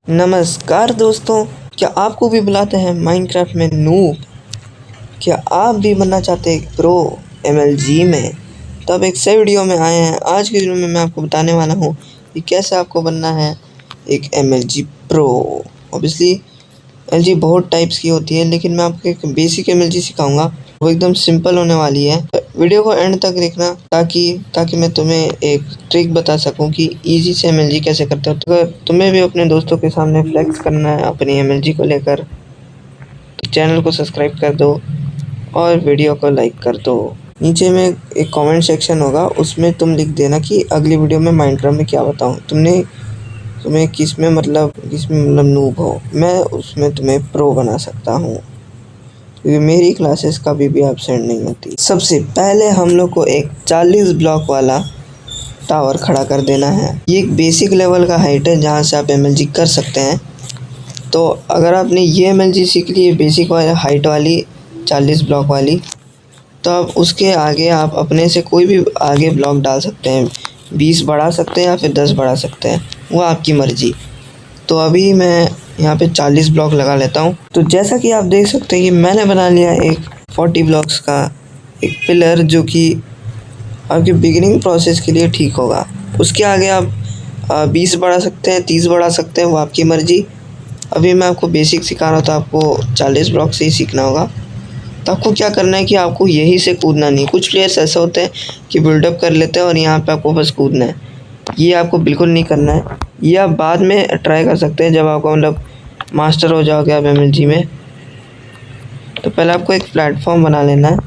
नमस्कार दोस्तों, क्या आपको भी बुलाते हैं माइनक्राफ्ट में नूब? क्या आप भी बनना चाहते हैं प्रो एमएलजी में? तो अब एक सही वीडियो में आए हैं। आज की वीडियो में मैं आपको बताने वाला हूँ कि कैसे आपको बनना है एक एमएलजी प्रो। ऑब्वियसली एमएलजी बहुत टाइप्स की होती है, लेकिन मैं आपको एक बेसिक एमएलजी सिखाऊंगा, वो एकदम सिंपल होने वाली है। वीडियो को एंड तक देखना ताकि मैं तुम्हें एक ट्रिक बता सकूं कि इजी से एमएलजी कैसे करते हो। तो अगर तुम्हें भी अपने दोस्तों के सामने फ्लेक्स करना है अपनी एमएलजी को लेकर, तो चैनल को सब्सक्राइब कर दो और वीडियो को लाइक कर दो। नीचे में एक कमेंट सेक्शन होगा, उसमें तुम लिख देना कि अगली वीडियो में माइनक्राफ्ट में क्या बताऊँ। तुम्हें किसमें मतलब नूब हो, मैं उसमें तुम्हें प्रो बना सकता हूँ, क्योंकि मेरी क्लासेस कभी भी एब्सेंट नहीं होती। सबसे पहले हम लोग को एक 40 ब्लॉक वाला टावर खड़ा कर देना है। ये एक बेसिक लेवल का हाइट है जहाँ से आप एमएलजी कर सकते हैं। तो अगर आपने ये एमएलजी सीख ली है बेसिक वाली हाइट वाली 40 ब्लॉक वाली, तो अब उसके आगे आप अपने से कोई भी आगे ब्लॉक डाल सकते हैं। 20 बढ़ा सकते हैं या फिर 10 बढ़ा सकते हैं, वो आपकी मर्ज़ी। तो अभी मैं यहाँ पे 40 ब्लॉक लगा लेता हूँ। तो जैसा कि आप देख सकते हैं कि मैंने बना लिया एक 40 ब्लॉक्स का एक पिलर, जो कि आपके बिगिनिंग प्रोसेस के लिए ठीक होगा। उसके आगे आप 20 बढ़ा सकते हैं, 30 बढ़ा सकते हैं, वो आपकी मर्ज़ी। अभी मैं आपको बेसिक सिखा रहा हूँ, तो आपको 40 ब्लॉक से ही सीखना होगा। तो आपको क्या करना है कि आपको यहीं से कूदना नहीं। कुछ प्लेयर्स ऐसे होते हैं कि बिल्डअप कर लेते हैं और यहाँ पे आपको बस कूदना है। ये आपको बिल्कुल नहीं करना है। ये आप बाद में ट्राई कर सकते हैं जब आपको मतलब मास्टर हो जाओगे आप एमएलजी में। तो पहले आपको एक प्लेटफॉर्म बना लेना है।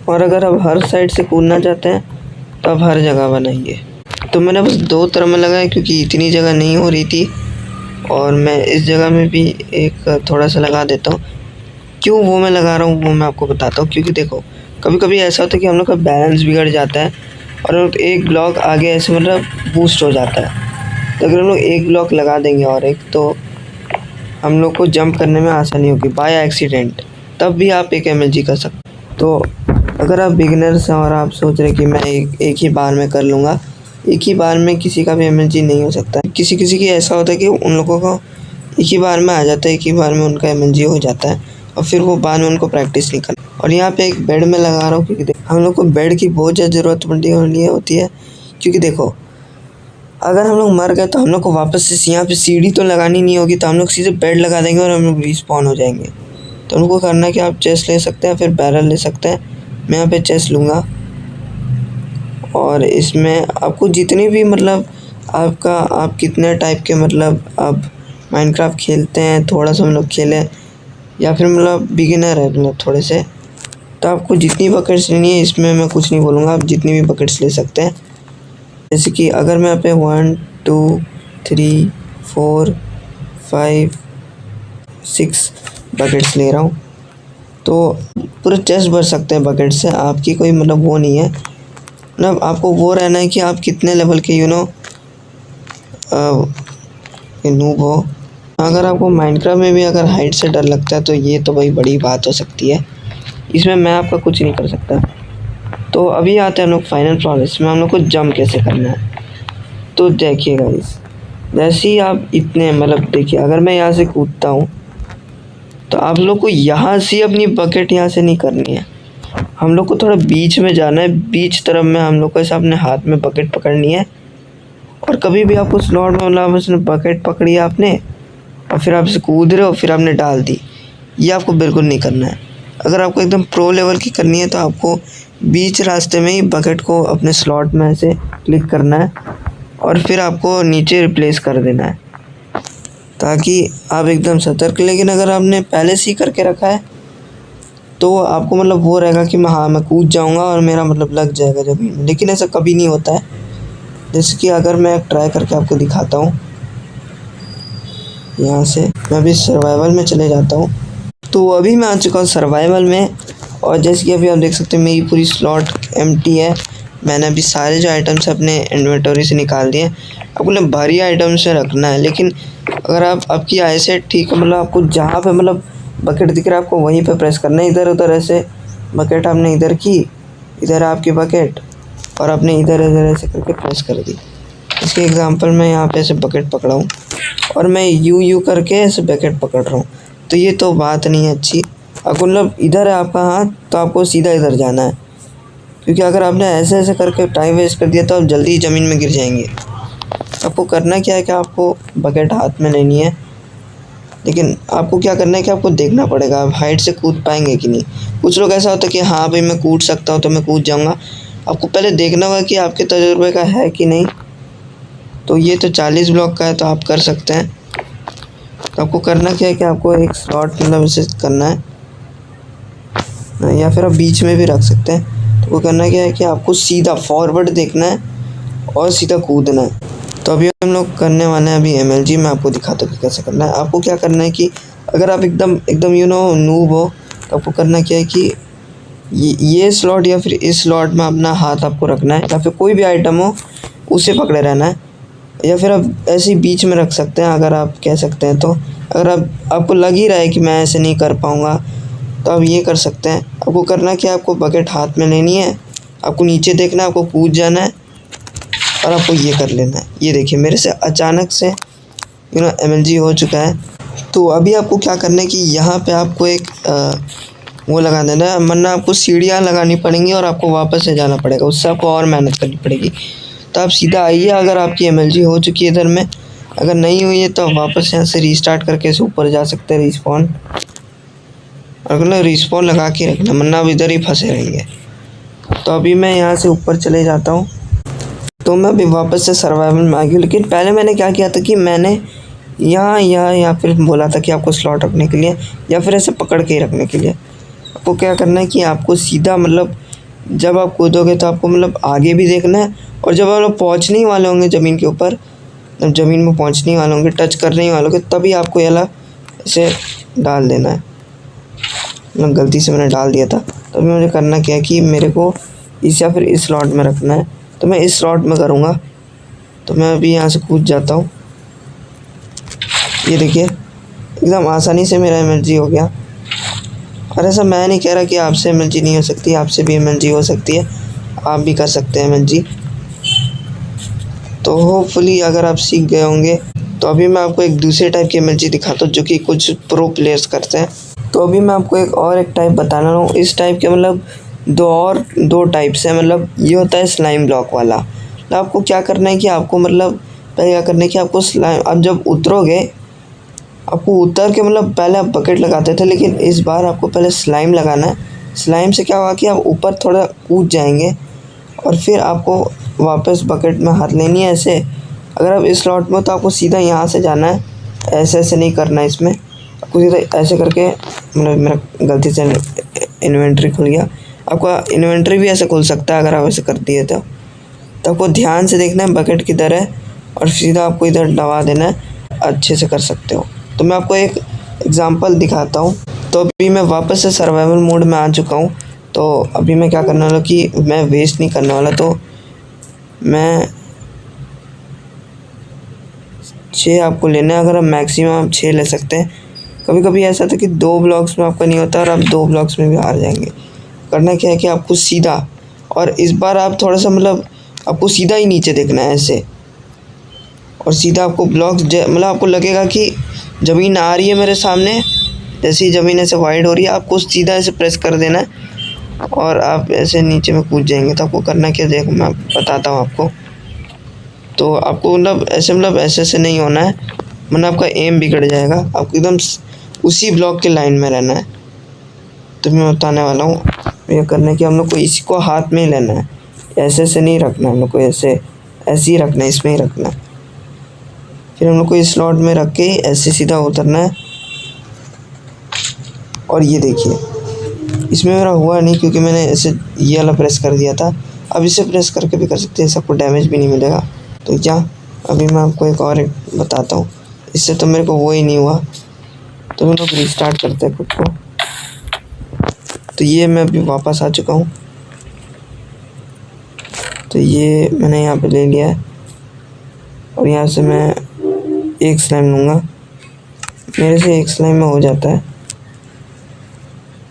और अगर आप हर साइड से कूदना चाहते हैं तो आप हर जगह बनाइए। तो मैंने बस 2 तरफ में लगाया क्योंकि इतनी जगह नहीं हो रही थी, और मैं इस जगह में भी एक थोड़ा सा लगा देता हूँ। क्यों वो मैं लगा रहा हूँ वो मैं आपको बताता हूँ। क्योंकि देखो, कभी कभी ऐसा होता है कि हम लोग का बैलेंस बिगड़ जाता है और एक ब्लॉक आगे ऐसे मतलब बूस्ट हो जाता है। तो अगर हम लोग एक ब्लॉक लगा देंगे और एक, तो हम लोग को जंप करने में आसानी होगी बाय एक्सीडेंट। तब भी आप एक एमएलजी कर सकते। तो अगर आप बिगिनर्स हैं और आप सोच रहे कि मैं एक ही बार में कर लूँगा, एक ही बार में किसी का भी एमएलजी नहीं हो सकता। किसी की ऐसा होता है कि उन लोगों को एक ही बार में आ जाता है, एक ही बार में उनका एमएलजी हो जाता है, और फिर वो बाद में उनको प्रैक्टिस नहीं करना। और यहाँ पे एक बेड में लगा रहा हूँ क्योंकि हम लोग को बेड की बहुत ज़्यादा ज़रूरत होती है। क्योंकि देखो, अगर हम लोग मर गए तो हम लोग को वापस से यहाँ पे सीढ़ी तो लगानी नहीं होगी, तो हम लोग सीधे बेड लगा देंगे और हम लोग रिस्पॉन हो जाएंगे। तो उनको करना है कि आप चेस्ट ले सकते हैं, फिर बैरल ले सकते हैं। मैं यहाँ पे चेस्ट लूँगा, और इसमें आपको जितनी भी मतलब आप कितने टाइप के मतलब आप माइनक्राफ्ट खेलते हैं, थोड़ा सा हम लोग खेलें या फिर मतलब बिगिनर है मतलब थोड़े से, तो आपको जितनी बकेट्स लेनी है, इसमें मैं कुछ नहीं बोलूँगा, आप जितनी भी बकेट्स ले सकते हैं। जैसे कि अगर मैं यहाँ पे 1 2 3 4 5 6 बकेट्स ले रहा हूँ, तो पूरा चेस्ट भर सकते हैं बकेट से। आपकी कोई मतलब वो नहीं है, मतलब आपको वो रहना है कि आप कितने लेवल के नूब हो। अगर आपको माइनक्राफ्ट में भी अगर हाइट से डर लगता है, तो ये तो भाई बड़ी बात हो सकती है। इसमें मैं आपका कुछ नहीं कर सकता। तो अभी आते हैं हम लोग फाइनल प्रोसेस में, हम लोग को जंप कैसे करना है। तो देखिए गाइस, जैसे ही आप इतने मतलब देखिए, अगर मैं यहाँ से कूदता हूँ, तो आप लोग को यहाँ से अपनी बकेट यहाँ से नहीं करनी है। हम लोग को थोड़ा बीच में जाना है। बीच तरफ में हम लोग को ऐसा अपने हाथ में बकेट पकड़नी है, और कभी भी आपको स्लॉट में मतलब उसने बकेट पकड़ी है आपने, और फिर आप इसे कूद रहे हो, फिर आपने डाल दी, ये आपको बिल्कुल नहीं करना है। अगर आपको एकदम प्रो लेवल की करनी है, तो आपको बीच रास्ते में ही बकेट को अपने स्लॉट में ऐसे क्लिक करना है, और फिर आपको नीचे रिप्लेस कर देना है, ताकि आप एकदम सतर्क। लेकिन अगर आपने पहले से ही करके रखा है, तो आपको मतलब वो रहेगा कि मैं कूद जाऊंगा और मेरा मतलब लग जाएगा ज़मीन में। लेकिन ऐसा कभी नहीं होता है। जैसे कि अगर मैं ट्राई करके आपको दिखाता हूँ, यहाँ से मैं अभी सर्वाइवल में चले जाता हूँ। तो अभी मैं आ चुका हूँ सर्वाइवल में, और जैसे कि अभी आप देख सकते हैं मेरी पूरी स्लॉट एम्प्टी है। मैंने अभी सारे जो आइटम्स अपने इन्वेंटरी से निकाल दिए। आपको मतलब भारी आइटम्स से रखना है, लेकिन अगर आपकी आई सेट ठीक है, मतलब आपको जहाँ पे मतलब बकेट दिख रहा है आपको वहीं पे प्रेस करना है। इधर उधर ऐसे बकेट आपने इधर की, इधर आपकी बकेट और आपने इधर इधर ऐसे करके प्रेस कर दी। इसके एग्जांपल मैं यहाँ पे ऐसे बकेट पकड़ा हूँ और मैं यू करके ऐसे बकेट पकड़ रहा हूँ, तो ये तो बात नहीं है अच्छी। आपको मतलब इधर है आपका हाथ, तो आपको सीधा इधर जाना है, क्योंकि अगर आपने ऐसे ऐसे करके टाइम वेस्ट कर दिया तो आप जल्दी ही ज़मीन में गिर जाएंगे। आपको करना क्या है कि आपको बकेट हाथ में लेनी है, लेकिन आपको क्या करना है कि आपको देखना पड़ेगा आप हाइट से कूद पाएंगे कि नहीं। कुछ लोग ऐसा होता है कि हाँ भाई मैं कूद सकता हूँ तो मैं कूद जाऊँगा। आपको पहले देखना होगा कि आपके तजुर्बे का है कि नहीं। तो ये तो 40 ब्लॉक का है तो आप कर सकते हैं। तो आपको करना क्या है कि आपको एक स्लॉट मतलब इसे करना है, या फिर आप बीच में भी रख सकते हैं। तो वो करना क्या है कि आपको सीधा फॉरवर्ड देखना है और सीधा कूदना है। तो अभी हम लोग करने वाले हैं अभी MLG। मैं आपको दिखाता हूँ कि कैसे करना है। आपको क्या करना है कि अगर आप एकदम एकदम नूब हो, तो आपको करना क्या है कि ये स्लॉट या फिर इस स्लॉट में अपना हाथ आपको रखना है, या फिर कोई भी आइटम हो उसे पकड़े रहना है, या फिर आप ऐसे ही बीच में रख सकते हैं अगर आप कह सकते हैं। तो अगर आपको लग ही रहा है कि मैं ऐसे नहीं कर पाऊँगा, तो आप ये कर सकते हैं। आपको करना क्या है, आपको बकेट हाथ में लेनी है, आपको नीचे देखना है, आपको कूद जाना है और आपको ये कर लेना है। ये देखिए मेरे से अचानक से MLG हो चुका है। तो अभी आपको क्या करना है कि यहाँ पे आपको एक वो लगा देना है, वरना आपको सीढ़ियाँ लगानी पड़ेंगी और आपको वापस से जाना पड़ेगा, उससे आपको और मेहनत करनी पड़ेगी। तो आप सीधा आइए, अगर आपकी MLG हो चुकी है इधर में, अगर नहीं हुई है तो आप वापस यहाँ से रीस्टार्ट करके इसे ऊपर जा सकते हैं रिस्पॉन, और मतलब रिस्पॉन लगा के रखना, वरना आप इधर ही फंसे रहेंगे। तो अभी मैं यहाँ से ऊपर चले जाता हूँ। तो मैं अभी वापस से सर्वाइवल में आ गया, लेकिन पहले मैंने क्या किया था कि मैंने यहाँ या फिर बोला था कि आपको स्लॉट रखने के लिए या फिर ऐसे पकड़ के ही रखने के लिए। आपको क्या करना है कि आपको सीधा मतलब जब आप कूदोगे तो आपको मतलब आगे भी देखना है, और जब आप लोग पहुँचने ही वाले होंगे ज़मीन के ऊपर, जब ज़मीन में पहुँचने ही वाले होंगे, टच करने ही वाले होंगे, तभी आपको ये ऐसे डाल देना है। मतलब गलती से मैंने डाल दिया था, तो अभी मुझे करना क्या है कि मेरे को इस या फिर इस स्लॉट में रखना है। तो मैं इस स्लॉट में करूँगा। तो मैं अभी यहाँ से कूद जाता हूँ। ये देखिए एकदम आसानी से मेरा MLG हो गया। और ऐसा मैं नहीं कह रहा कि आपसे MLG नहीं हो सकती, आपसे भी MLG हो सकती है, आप भी कर सकते हैं MLG। तो होपफुली अगर आप सीख गए होंगे। तो अभी मैं आपको एक दूसरे टाइप की MLG दिखाता हूँ जो कि कुछ प्रो प्लेयर्स करते हैं। तो अभी मैं आपको एक टाइप बताना रहा हूँ। इस टाइप के मतलब दो टाइप्स हैं। मतलब ये होता है स्लाइम ब्लॉक वाला। तो आपको क्या करना है कि आपको मतलब पहले क्या करना है कि आपको स्लाइम, आप जब उतरोगे आपको उतर के मतलब पहले आप बकेट लगाते थे, लेकिन इस बार आपको पहले स्लाइम लगाना है। स्लाइम से क्या होगा कि आप ऊपर थोड़ा कूद जाएंगे और फिर आपको वापस बकेट में हाथ लेनी है ऐसे। अगर आप इस स्लॉट में हो तो आपको सीधा यहाँ से जाना है, ऐसे ऐसे नहीं करना है। इसमें आपको सीधा ऐसे करके, मतलब मेरा गलती से इन्वेंट्री खुल गया। आपका इन्वेंट्री भी ऐसे खुल सकता है अगर आप ऐसे कर दिए तो आपको ध्यान से देखना है बकेट किधर है और सीधा आपको इधर दबा देना है, अच्छे से कर सकते हो। तो मैं आपको एक एग्जांपल दिखाता हूँ। तो अभी मैं वापस से सर्वाइवल मोड में आ चुका हूँ। तो अभी मैं क्या करने वाला कि मैं वेस्ट नहीं करने वाला। तो मैं 6 आपको लेना है, अगर आप मैक्सिमम आप 6 ले सकते हैं। कभी कभी ऐसा था कि 2 ब्लॉक्स में आपका नहीं होता और आप 2 ब्लॉक्स में भी हार जाएंगे। करना क्या है कि आपको सीधा, और इस बार आप थोड़ा सा मतलब आपको सीधा ही नीचे देखना है ऐसे, और सीधा आपको ब्लॉक्स मतलब आपको लगेगा कि ज़मीन आ रही है मेरे सामने। जैसे ही ज़मीन ऐसे वाइड हो रही है आपको सीधा ऐसे प्रेस कर देना है और आप ऐसे नीचे में कूद जाएंगे। तो आपको करना क्या, देखो मैं बताता हूँ आपको। तो आपको मतलब ऐसे नहीं होना है, वरना आपका एम बिगड़ जाएगा। आपको एकदम उसी ब्लॉक के लाइन में रहना है। तो मैं बताने वाला हूँ ये करने की। हम लोग को इसी को हाथ में ही लेना है, ऐसे से नहीं रखना। हम लोग को ऐसे ही रखना है, इसमें ही रखना है। फिर हम लोग को इस स्लॉट में रख के ऐसे सीधा उतरना है। और ये देखिए इसमें मेरा हुआ नहीं क्योंकि मैंने ऐसे ये वाला प्रेस कर दिया था। अब इसे प्रेस करके भी कर सकते हैं, सबको डैमेज भी नहीं मिलेगा। तो क्या अभी मैं आपको एक बताता हूँ। इससे तो मेरे को वो ही नहीं हुआ। तो हम लोग रिस्टार्ट करते हैं खुद को। तो ये मैं अभी वापस आ चुका हूँ। तो ये मैंने यहाँ पे ले लिया है और यहाँ से मैं एक स्लाइम लूँगा। मेरे से एक स्लाइम में हो जाता है।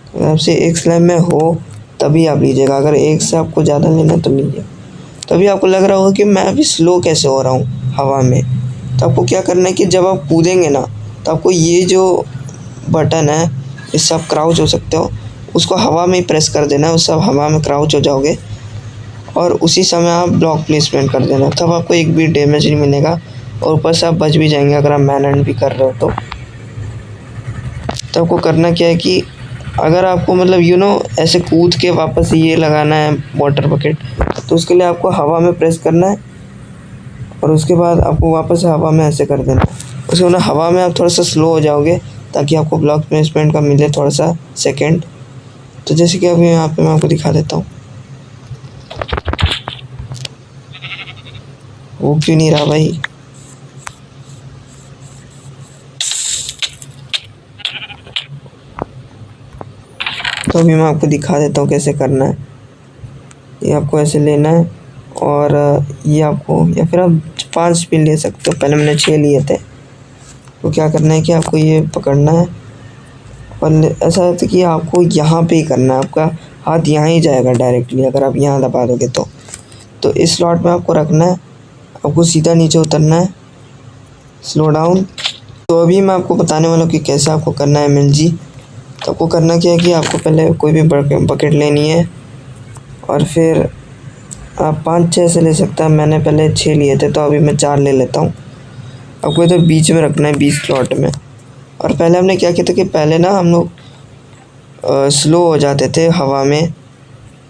अगर आपसे एक स्लाइम में हो तभी आप लीजिएगा। अगर एक से आपको ज़्यादा लेना तो लीजिए। तभी आपको लग रहा होगा कि मैं अभी स्लो कैसे हो रहा हूँ हवा में। तो आपको क्या करना है कि जब आप कूदेंगे ना, तो आपको ये जो बटन है इससे आप क्राउच हो सकते हो, उसको हवा में ही प्रेस कर देना है। उससे आप हवा में क्राउच हो जाओगे और उसी समय आप ब्लॉक प्लेसमेंट कर देना, तब आपको एक भी डैमेज नहीं मिलेगा और ऊपर से आप बच भी जाएंगे अगर आप मैनहंट भी कर रहे हो तो आपको करना क्या है कि अगर आपको मतलब ऐसे कूद के वापस ये लगाना है वाटर बकेट, तो उसके लिए आपको हवा में प्रेस करना है और उसके बाद आपको वापस हवा में ऐसे कर देना है। उसके बाद हवा में आप थोड़ा सा स्लो हो जाओगे ताकि आपको ब्लॉक प्लेसमेंट का मिले थोड़ा सा सेकेंड। तो जैसे कि अभी यहाँ पे मैं आपको दिखा देता हूँ। वो क्यों नहीं रहा भाई? तो अभी मैं आपको दिखा देता हूँ कैसे करना है। ये आपको ऐसे लेना है और ये आपको, या फिर आप 5 भी ले सकते हो, पहले मैंने 6 लिए थे। तो क्या करना है कि आपको ये पकड़ना है और ऐसा है कि आपको यहाँ पे ही करना है। आपका हाथ यहाँ ही जाएगा डायरेक्टली अगर आप यहाँ दबा दोगे तो इस स्लॉट में आपको रखना है। आपको सीधा नीचे उतरना है, स्लो डाउन। तो अभी मैं आपको बताने वाला हूँ कि कैसे आपको करना है MLG। तो आपको करना क्या है कि आपको पहले कोई भी बकेट लेनी है और फिर आप 5-6 से ले सकते हैं। मैंने पहले 6 लिए थे तो अभी मैं 4 ले लेता हूँ। आपको इधर बीच में रखना है, 20 स्लॉट में। और पहले हमने क्या किया था कि पहले ना हम लोग स्लो हो जाते थे हवा में।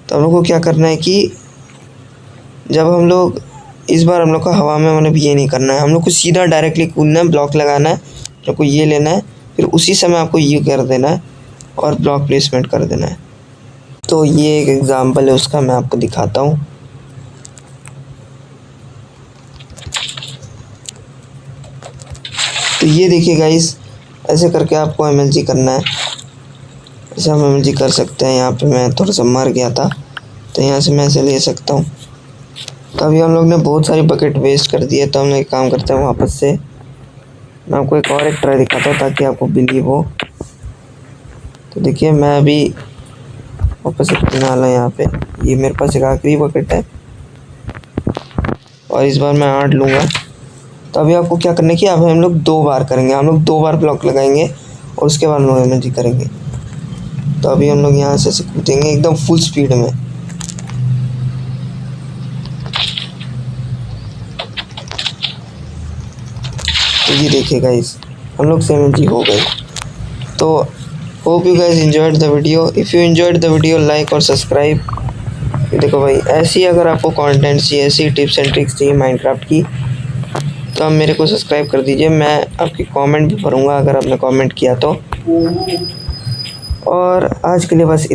तो हम लोग को क्या करना है कि जब हम लोग इस बार हम लोग को हवा में मतलब ये नहीं करना है, हम लोग को सीधा डायरेक्टली कूदना है, ब्लॉक लगाना है। हम लोग को ये लेना है, फिर उसी समय आपको ये कर देना है और ब्लॉक प्लेसमेंट कर देना है। तो ये एक एग्ज़ाम्पल है उसका, मैं आपको दिखाता हूँ। तो ये देखिए गाइस, ऐसे करके आपको MLG करना है। ऐसे हम MLG कर सकते हैं। यहाँ पे मैं थोड़ा सा मर गया था तो यहाँ से मैं ऐसे ले सकता हूँ। तो अभी हम लोग ने बहुत सारी बकेट वेस्ट कर दी है, तो हम एक काम करते हैं वापस से मैं आपको एक ट्राई दिखाता हूँ ताकि आपको बिलीव हो। तो देखिए मैं अभी वापस से पीने वाला यहाँ पे। ये मेरे पास एक आखिरी बकेट है और इस बार मैं 8 लूँगा। तो अभी आपको क्या करना है कि अब हम लोग 2 बार करेंगे। हम लोग 2 बार ब्लॉक लगाएंगे और उसके बाद हम लोग MLG करेंगे। तो अभी हम लोग यहाँ से कूदेंगे एकदम फुल स्पीड में। तो ये देखिए गाइस, हम लोग से MLG हो गए। तो hope you guys enjoyed the video. If you enjoyed the video, like और सब्सक्राइब। देखो भाई, ऐसी अगर आपको कंटेंट चाहिए, ऐसी टिप्स एंड ट्रिक्स चाहिए माइनक्राफ्ट की, तो आप मेरे को सब्सक्राइब कर दीजिए। मैं आपकी कमेंट भी पढ़ूंगा अगर आपने कमेंट किया तो। और आज के लिए बस